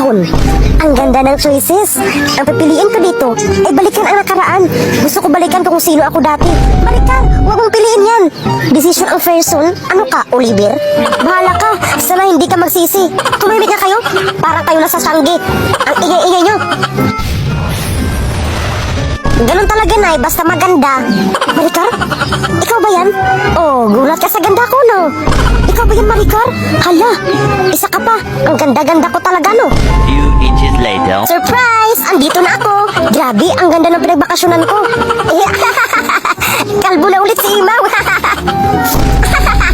panahon. Ang ganda ng choices. Ang pipiliin ko dito ay balikan ang nakaraan. Gusto ko balikan kung sino ako dati. Balikan, huwag mong piliin yan. Decision ang person. Ano ka, Oliver? Bahala ka, sana hindi ka magsisi. Tumimik na kayo, parang kayo nasa sanggi. Ang ingay-ingay nyo. Ganun talaga, Nay, basta maganda. Maricar? Ikaw ba yan? Oh, gulat ka sa ganda ko, no? Ikaw ba yan, Maricar? Hala, isa ka pa. Ang ganda-ganda ko talaga, no? Few inches later. Surprise! Andito na ako. Grabe, ang ganda ng pinagbakasyonan ko. Kalbo na ulit si Imaw.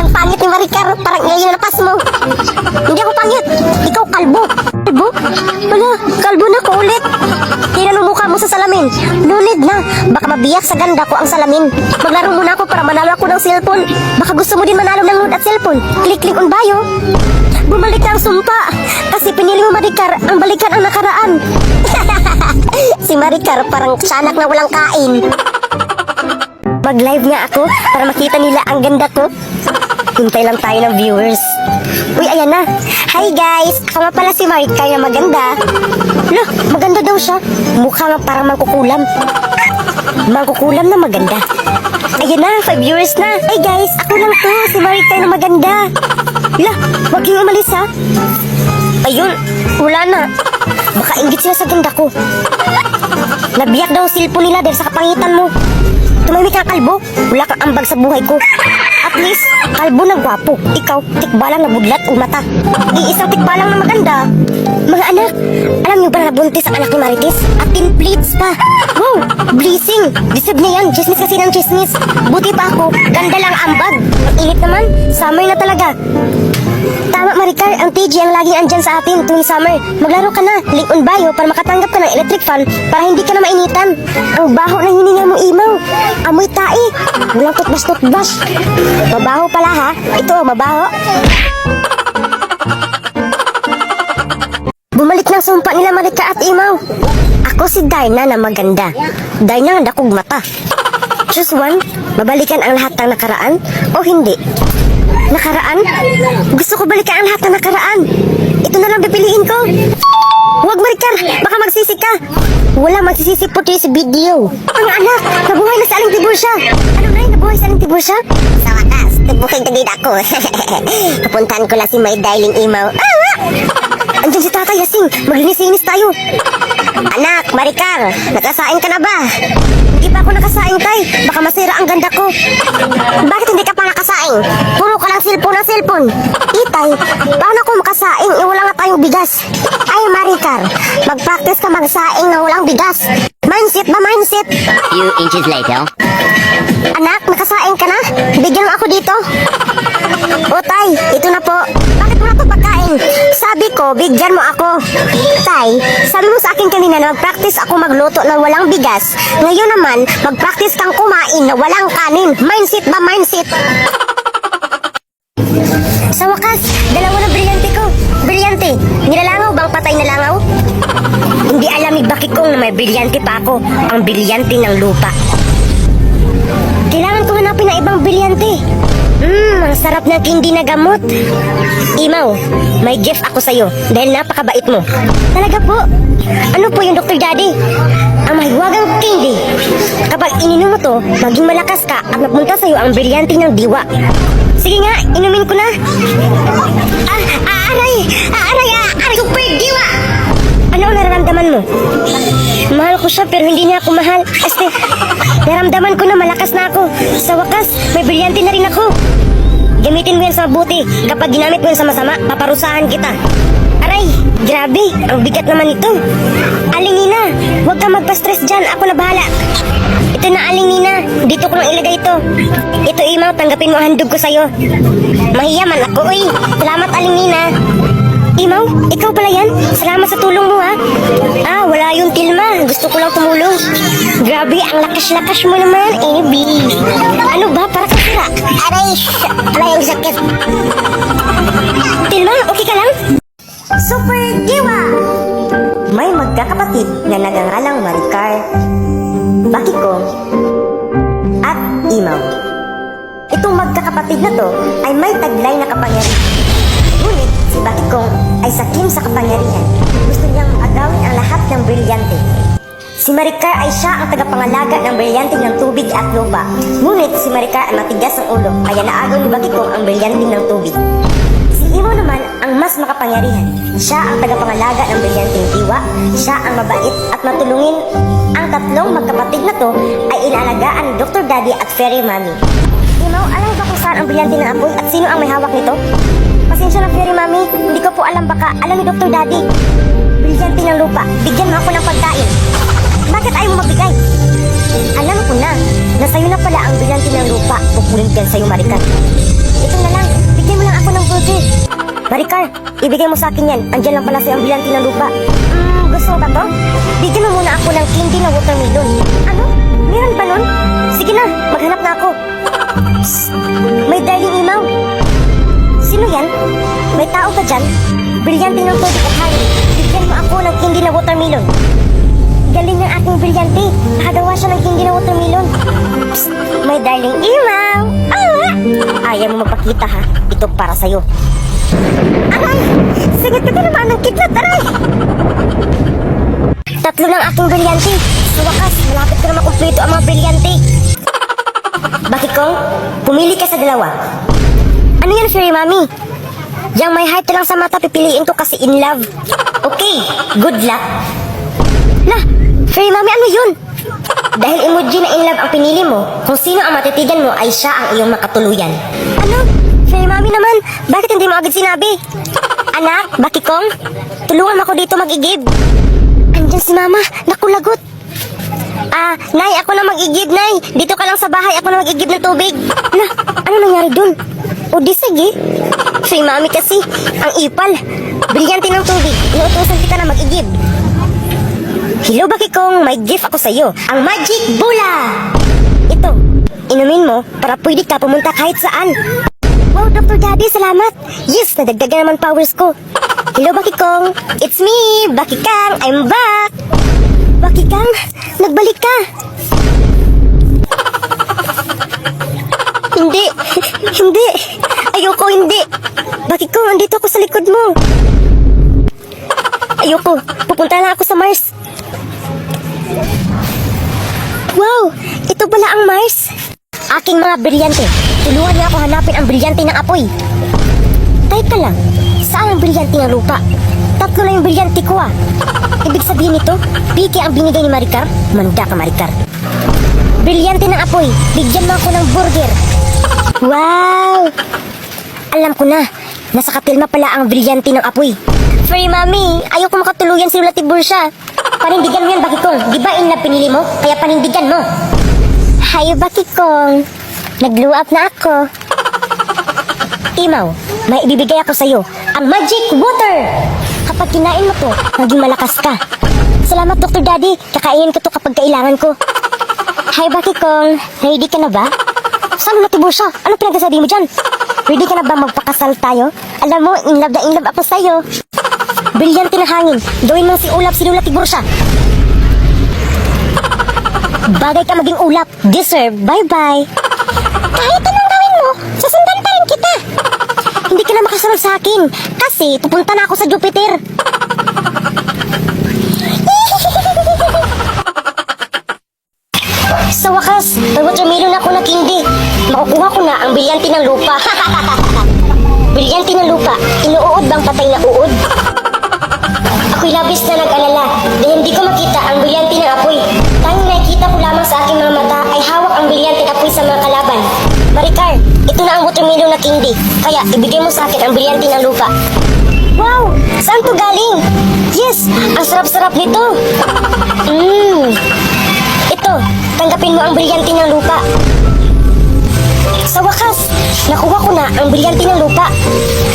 Ang pangit ni Maricar. Parang ngayon na napas mo. Hindi ako pangit. Ikaw kalbo. Kalbo? Wala, kalbo na ko ulit. Tingnan mo mukha mo sa salamin. No need na. Baka mabiyak sa ganda ko ang salamin. Maglaro muna ako para manalo ako ng cellphone. Baka gusto mo din manalo ng load at cellphone. Click on bio. Bumalik na ang sumpa. Kasi pinili mo, Maricar, ang balikan ang nakaraan. Si Maricar parang sanak na walang kain. Mag-live nga ako para makita nila ang ganda ko. Hintay lang tayo ng viewers. Uy, ayan na. Hi guys! Ako nga pala si Maricar na maganda. Loh, maganda daw siya. Mukha nga parang mangkukulam. Mangkukulam na maganda. Ayan na, 5 viewers na. Hey guys, ako lang to, si Maricar na maganda. Lah, wag yung umalis ha. Ayun, wala na. Baka inggit sila sa ganda ko. Nabiyak daw ang cellphone nila dahil sa kapangitan mo. Tumahimik ka, kalbo. Wala kang ambag sa buhay ko. At least, kalbo na gwapo. Ikaw, tikbalang na budlat o mata. Iisang tikbalang na maganda. Mga anak, alam niyo ba na nabuntis ang anak ni Marites? At 10 plates pa. Wow, blessing. Deserve niya yan. Chismis kasi ng chismis. Buti pa ako, ganda lang ambag. Ang init naman, summer na talaga. Tama, Maricar, ang TG ang laging andyan sa atin tuwing summer. Maglaro ka na, link on bio para makatanggap ka ng electric fan para hindi ka na mainitan. Ang baho ng hininga mo, Imaw. Amoy tae. Walang tutbas-tutbas. Mabaho pala ha. Ito, mabaho. Bumalik ng sumpa nila, Maricar at Imaw. Ako si Darna na maganda. Darna ang dakog mata. Choose one, mabalikan ang lahat ng nakaraan o hindi. Nakaraan? Gusto ko balikan ang lahat ng nakaraan. Ito na lang pipiliin ko. Huwag, Maricar, baka magsisi ka. Wala magsisisi po sa video. Ang anak, nabuhay na sa Aling Tiburcia. Ano na yun, nabuhay sa Aling Tiburcia? Sa wakas, nagbukay na din ako. Papuntahan ko lang si my darling Imaw. Andiyan si Tatay Yasing, maglinis-linis tayo. Anak, Maricar, nakasain ka na ba? Hindi pa ako nakasaing, Tay. Baka masira ang ganda ko. Bakit hindi ka pa nakasaing? Puro ka lang cellphone ng cellphone. Itay, paano ako makasaing? Wala nga tayong bigas. Ay, Maricar, mag-practice ka magsaing na walang bigas. Mindset ba, mindset? Few inches later. Anak, nakasaing ka na? Bigyan mo ako dito. O, Tay, ito na po. Bakit mo na ito pagkain? Sabi ko, bigyan mo ako. Tay, sabi mo sa akin kanina na mag-practice ako magluto ng walang bigas. Ngayon naman, mag-practice kang kumain na walang kanin. Mindset ba, mindset? Sa wakas, dalawa na brilyante ko. Brilyante, nilalangaw bang patay na langaw? Hindi alam ni Baki kong na may brilyante pa ako. Ang brilyante ng lupa. Kailangan ko hanapin ng ibang brilyante. Ang sarap ng candy na gamot. Imaw, may gift ako sa'yo dahil napakabait mo. Talaga po? Ano po yung Dr. Daddy? Ang mahiwagang candy. Kapag ininom mo to, maging malakas ka at napunta sa'yo ang brilyante ng diwa. Sige nga, inumin ko na. Aray, super diwa! Ano ang nararamdaman mo? Mahal ko siya pero hindi niya ako mahal. Naramdaman ko na malakas na ako. Sa wakas, may brilyante na rin ako. Gamitin mo yan sa mabuti. Kapag ginamit mo yan sa masama, paparusahan kita. Aray, grabe, ang bigat naman ito. Aling Nina, huwag kang magpa-stress dyan. Ako na bahala. Ito na, Aling Nina. Dito ko lang ilagay ito. Ito, Imaw, tanggapin mo ang handog ko sa'yo. Mahiyaman ako, uy. Salamat, Aling Nina. Imaw, ikaw pala yan? Salamat sa tulong mo, ha? Wala yung Tilma. Gusto ko lang tumulong. Grabe, ang lakas-lakas mo naman, Abby. Ano ba? Para ka sira. Aray, ang sakit. Tilma, okay ka lang? Super Diwa! May magkakapatid na nagangalang Maricar, Bakiko, at Imaw. Itong magkakapatid na to ay may taglay na kapangyarihan. Ngunit si Bakikong ay sakim sa kapangyarihan. Gusto niyang agawin ang lahat ng brilyante. Si Maricar ay siya ang tagapangalaga ng brilyante ng tubig at lupa. Ngunit si Maricar ay matigas ang ulo, kaya naagaw ni Bakikong ang brilyante ng tubig. Si Imo naman ang mas makapangyarihan. Siya ang tagapangalaga ng brilyanteng diwa, siya ang mabait at matulungin. Ang tatlong magkapatid na to ay inaalagaan ni Dr. Daddy at Fairy Mommy. Imaw, alam ba kung saan ang brilyante ng apoy at sino ang may hawak nito? Pasensya na, Fairy Mommy, hindi ko po alam, baka alam ni Dr. Daddy. Brilyante ng lupa, bigyan mo ako ng pagkain. Bakit ayaw mo magbigay? Alam ko na sa'yo na pala ang brilyante ng lupa. Pupunin yan sa'yo, Maricar. Ito na lang, bigyan mo lang ako ng burger. Maricar, ibigay mo sa akin yan. Andyan lang pala sa'yo ang brilyante ng lupa. Gusto mo ba to? Bigyan mo muna ako ng candy na watermelon. Ano? Meron ba nun? Sige na, maghanap na ako. Psst, may darling Imaw. Sino yan? May tao ka dyan? Brilyante ng tubig at hangin. Bigyan mo ako ng candy na watermelon. Galing ng aking brilyante. Nakagawa siya ng candy na watermelon. Psst, my darling Imaw. Ayaw mo magpakita ha. Ito para sa'yo. Aray! Sagad ka naman ng kidlat, aray! Tatlo ng aking brilyante. Sa wakas, malapit ko na makumpleto ang mga brilyante. Bakikong, pumili ka sa dalawa. Ano yan, Fairy Mommy? Yang may heart lang sa mata, pipiliin ko kasi in love. Okay, good luck. Lah, Fairy Mommy, ano yun? Dahil emoji na in love ang pinili mo, kung sino ang matitigan mo ay siya ang iyong makatuluyan. Ano? Fairy Mommy naman, bakit hindi mo agad sinabi? Anak, Bakikong, tulungan mo ako dito mag-igib. Andyan si Mama, naku lagot. Nay, ako na mag-igib, Nay. Dito ka lang sa bahay, ako na mag-igib ng tubig. Lah, ano nangyari dun? O di sige. Fairy Mommy kasi, ang ipal. Brilyante ng tubig, inuutosan kita na mag-igib. Hello, Bakikong, may gift ako sa'yo. Ang Magic Bola! Ito, inumin mo para pwede ka pumunta kahit saan. Wow, Dr. Daddy, salamat. Yes, nadagdagan naman powers ko. Hello, Bakikong. It's me, Bakikang. I'm back. Bakikang, nagbalik ka. Hindi, hindi. Ayoko, hindi. Bakikong, andito ako sa likod mo. Ayoko, pupunta lang ako sa Mars. Wow! Ito pala ang Mars. Aking mga brilyante. Tulungan niya ako hanapin ang brilyante ng apoy. Teka lang. Saan ang brilyante ng lupa? Tatlo na yung brilyante ko Ibig sabihin nito, piki ang binigay ni Maricar? Manda ka, Maricar. Brilyante ng apoy. Bigyan mo ako ng burger. Wow! Alam ko na. Nasa katilma pala ang brilyante ng apoy. Fairy Mommy, ayaw ko makatuluyan si Lula Tiburcia. Panindigan mo yan, Bakikong. Di ba in love pinili mo? Kaya panindigan mo. Hayo, Bakikong. Nag-glow up na ako. Imaw, may ibibigay ako sa'yo. Ang Magic Water! Kapag kinain mo to, maging malakas ka. Salamat, Dr. Daddy. Kakainin ko to kapag kailangan ko. Hi, Bakikong. Ready ka na ba? Saan Lula Tiburcia? Ano pinagsasabi mo dyan? Ready ka na ba magpakasal tayo? Alam mo, in love ako sa'yo. Brilyante na hangin. Gawin mong si ulap si Lula Tiburcia. Bagay ka maging ulap. Deserve. Bye-bye. Kahit anong gawin mo, sasundan pa rin kita. Hindi ka na makasunod sa akin. Kasi pupunta na ako sa Jupiter. Sa wakas, may watermelon ako na candy. Makukuha ko na ang brilyante ng lupa. Brilyante ng lupa. Inuud bang patay na uod? Ako'y labis na nag-alala dahil hindi ko makita ang brilyante ng apoy. Tanging nakikita ko lamang sa aking mga mata ay hawak ang brilyante ng apoy sa mga kalaban. Maricar, ito na ang watermelon na candy. Kaya ibigay mo sa akin ang brilyante ng lupa. Wow! Saan to galing? Yes! Ang sarap-sarap nito! Ito, tanggapin mo ang brilyante ng lupa. Sa wakas, nakuha ko na ang brilyante ng lupa.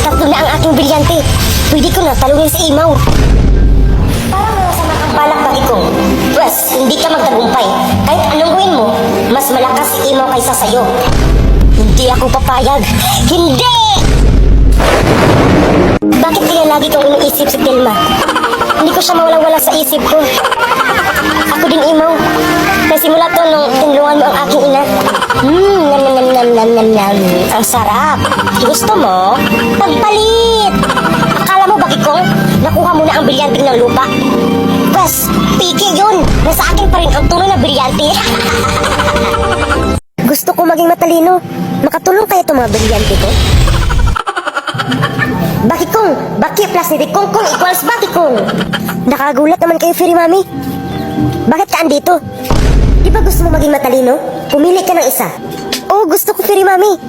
Tatlo na ang aking brilyante. Pwede ko na talungin si Imaw. Parang masama ang balak, Bakikong. Pwes, hindi ka magtagumpay. Kahit anong gawin mo, mas malakas si Imaw kaysa sa'yo. Hindi ako papayag. Hindi! Bakit kaya lagi kong iniisip si Telma? Hindi ko siya mawala-wala sa isip ko. Ako din, Imaw. Nasimula to nung tinulungan mo ang aking ina. Ang sarap. Gusto mo? Pagpalit! Akala mo, Bakikong, nakuha mo na ang brilyante ng lupa. Bas, piki yun. Nasa akin pa rin ang tunay na brilyante. Gusto ko maging matalino. Makatulong kaya itong mga brilyante ko? Bakikong, baki plus ni Kong Kong equals Bakikong. Nakagulat naman kayo, Fairy Mami. Bakit ka andito? Di ba gusto mo maging matalino? Pumili ka ng isa. Oo, gusto ko, Fairy Mami.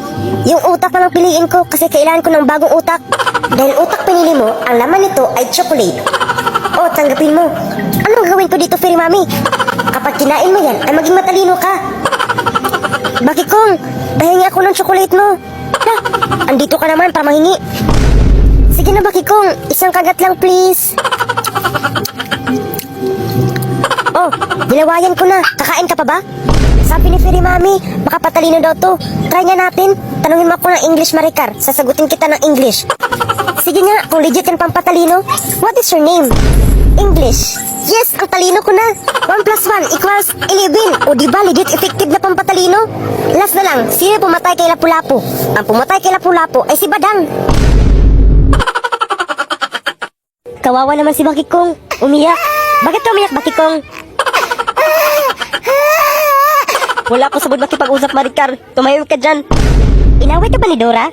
Yung utak na lang piliin ko kasi kailangan ko ng bagong utak. Dahil utak pinili mo, ang laman nito ay chocolate. Oo, tanggapin mo. Anong gawin ko dito, Fairy Mami? Kapag kinain mo yan, ay maging matalino ka. Bakikong, pahingi ako ng chocolate mo. Ha, andito ka naman para mahingi. Sige na, Bakikong, isang kagat lang, please. Oh, nilawayan ko na. Kakain ka pa ba? Sabi ni Fairy Mami, makapatalino daw to. Try nga natin. Tanungin mo ako ng English, Maricar. Sasagutin kita ng English. Sige nga, kung legit yan pampatalino. What is your name? English. Yes, ang talino ko na. 1 plus 1 equals 11. O diba, legit effective na pampatalino? Last na lang, sino pumatay kay Lapu-Lapu? Ang pumatay kay Lapu-Lapu ay si Badang. Kawawa naman si Bakikong. Umiyak. Bakit ka umiyak, Bakikong? Wala ko sabod makipag-usap, Maricar. Tumayo ka dyan. Inaway ka ba ni Dora?